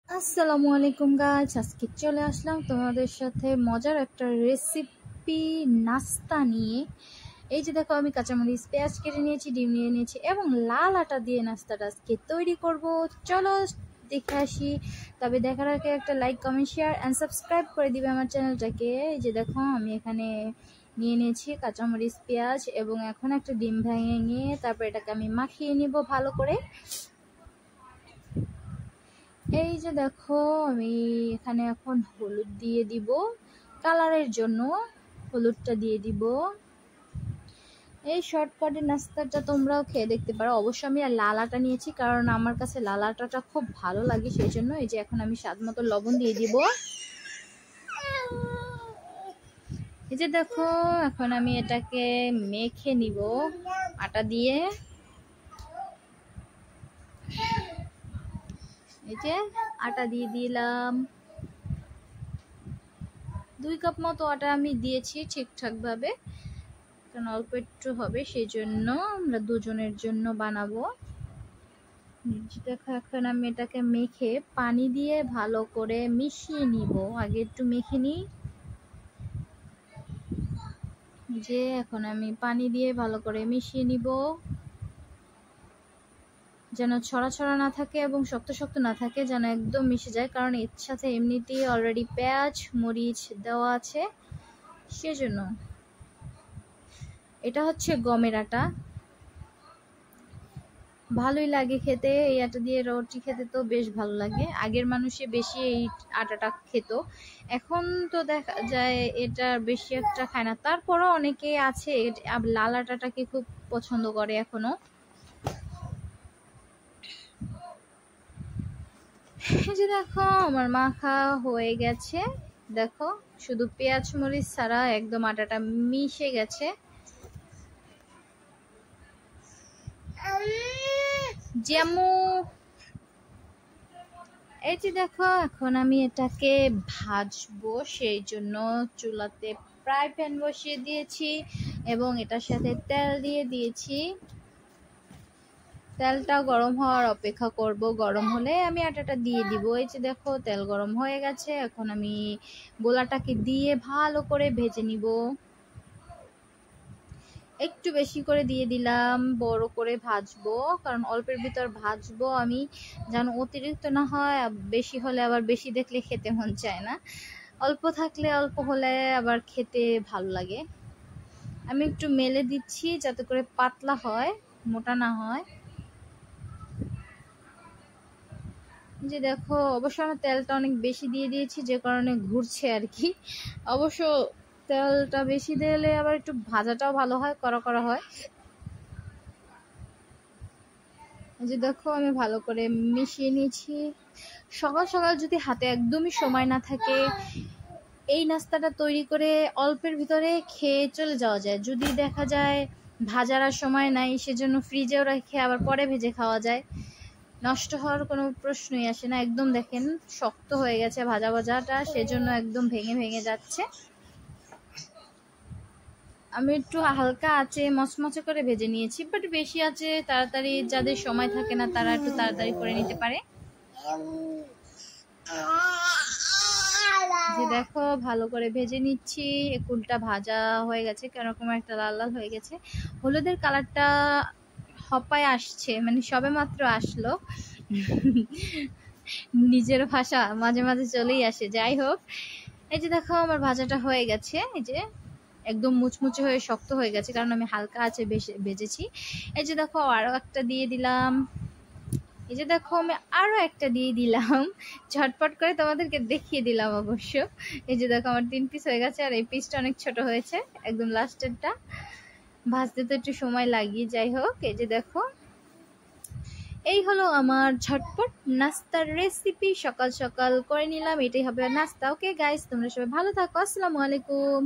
আসসালামু আলাইকুম গাইস, আজকে চলে আসলাম তোমাদের সাথে মজার একটা রেসিপি নাস্তা নিয়ে। এই যে দেখো, আমি কাঁচামরিচ পেঁয়াজ কেটে নিয়েছি, ডিম নিয়ে নিয়েছি এবং লাল আটা দিয়ে নাস্তাটা আজকে তৈরি করব। চলো দেখে আসি। তবে দেখার আগে একটা like, comment, share and subscribe করে দিবে আমার চ্যানেলটাকে। এই যে দেখো, আমি এখানে নিয়ে নিয়েছি কাঁচামরিচ পেঁয়াজ এবং এখন একটা ডিম ভেঙে নিয়ে তারপর এটাকে আমি মাখিয়ে নিব ভালো করে। এই যে দেখো, আমি এখানে এখন হলুদ দিয়ে দিব, কালারের জন্য হলুদটা দিয়ে দিব। এই শর্টকাটের নাস্তাটা তোমরাও খেয়ে দেখতে পারো। অবশ্য আমি লাল আটা নিয়েছি কারণ আমার কাছে লাল আটাটা খুব ভালো লাগে, সেই জন্য। এই যে এখন আমি স্বাদ মতো লবণ দিয়ে দিব। এই যে দেখো, এখন আমি এটাকে মেখে নিব আটা দিয়ে। এই যে আটা দিয়ে দিলাম, 2 কাপ মতো আটা আমি দিয়েছি ঠিকঠাক ভাবে, কারণ অল্প একটু হবে, সেই জন্য আমরা দুজনের জন্য বানাবো। দেখো, এখন আমি এটাকে মেখে পানি দিয়ে ভালো করে মিশিয়ে নিব। আগে একটু মেখে নিই। যে এখন আমি পানি দিয়ে ভালো করে মিশিয়ে নিব, যেন ছড়া ছড়া না থাকে এবং শক্ত শক্ত না থাকে, যেন একদম মিশে যায়, কারণ এর সাথে এমনিতেই অলরেডি পেঁয়াজ মরিচ দেওয়া আছে, সেজন্য। এটা হচ্ছে গমের আটা, ভালোই লাগে খেতে। এই আটা দিয়ে রুটি খেতে তো বেশ ভালো লাগে। আগের মানুষে বেশি এই আটাটা খেত, এখন তো দেখা যায় এটা বেশি একটা খায় না। তারপরও অনেকে আছে লাল আটাটাকে খুব পছন্দ করে এখনো। এই যে দেখো, আমার মাখা হয়ে গেছে। দেখো, শুধু পেঁয়াজ মরিচ ছাড়া একদম আটাটা মিশে গেছে। যেমন এই যে দেখো, এখন আমি এটাকে ভাজবো, সেই জন্য চুলাতে ফ্রাই প্যান বসিয়ে দিয়েছি এবং এটার সাথে তেল দিয়ে দিয়েছি। তেলটা গরম হওয়ার অপেক্ষা করব, গরম হলে আমি আটাটা দিয়ে দিব। এই যে দেখো, তেল গরম হয়ে গেছে, এখন আমি গোলাটাকে দিয়ে ভালো করে ভেজে নিব। একটু বেশি করে দিয়ে দিলাম, বড় করে ভাজবো, কারণ অল্পের ভিতর ভাজবো আমি, যেন অতিরিক্ত না হয়। বেশি হলে আবার বেশি দেখলে খেতে মন চায় না, অল্প থাকলে অল্প হলে আবার খেতে ভালো লাগে। আমি একটু মেলে দিচ্ছি যাতে করে পাতলা হয়, মোটা না হয়। যে দেখো, অবশ্য আমার তেলটা অনেক বেশি দিয়ে দিয়েছি, যে কারণে ঘুরছে আর কি। অবশ্য তেলটা বেশি দিলে আবার একটু ভাজাটাও ভালো হয়, কড়া কড়া হয়। এই যে দেখো, আমি ভালো করে মিশিয়ে নিয়েছি। সকাল সকাল যদি হাতে একদমই সময় না থাকে, এই নাস্তাটা তৈরি করে অল্পের ভিতরে খেয়ে চলে যাওয়া যায়। যদি দেখা যায় ভাজার আর সময় নাই, সেজন্য ফ্রিজেও রেখে আবার পরে ভেজে খাওয়া যায়। নষ্ট হওয়ার কোনো প্রশ্নই আসে না। একদম দেখেন, শক্ত হয়ে গেছে ভাজা ভাজাটা, সেজন্য একদম ভেঙে ভেঙে যাচ্ছে। আমি একটু হালকা আঁচে মচমচে করে ভেজে নিয়েছি, বাট বেশি আছে তাড়াতাড়ি যাদের সময় থাকে না তারা একটু তাড়াতাড়ি করে নিতে পারে। যে দেখো, ভালো করে ভেজে নিচ্ছি। কুলটা ভাজা হয়ে গেছে, কেরকম একটা লাল লাল হয়ে গেছে। হলুদের কালারটা হপায় আসছে, মানে সবে মাত্র আসলো। নিজের ভাষা মাঝে মাঝে চলেই আসে। যাই হোক, এই যে দেখো, আমার ভাজাটা হয়ে গেছে। এই যে একদম মুচমুচে হয়ে শক্ত হয়ে গেছে, কারণ আমি হালকা আছে ভেজেছি। এই যে দেখো, আরো একটা দিয়ে দিলাম। এই যে দেখো, আমি আরো একটা দিয়ে দিলাম, ঝটপট করে তোমাদেরকে দেখিয়ে দিলাম অবশ্য। এই যে দেখো, আমার 3 পিস হয়ে গেছে, আর এই পিসটা অনেক ছোট হয়েছে, একদম লাস্টেরটা। ভাজতে তো একটু সময় লাগে, যাই হোক। এই যে দেখো, এই হলো আমার ঝটপট নাস্তার রেসিপি। সকাল সকাল করে নিলাম, এটাই হবে নাস্তা। ওকে গাইস, তোমরা সবাই ভালো থাকো। আসসালামু আলাইকুম।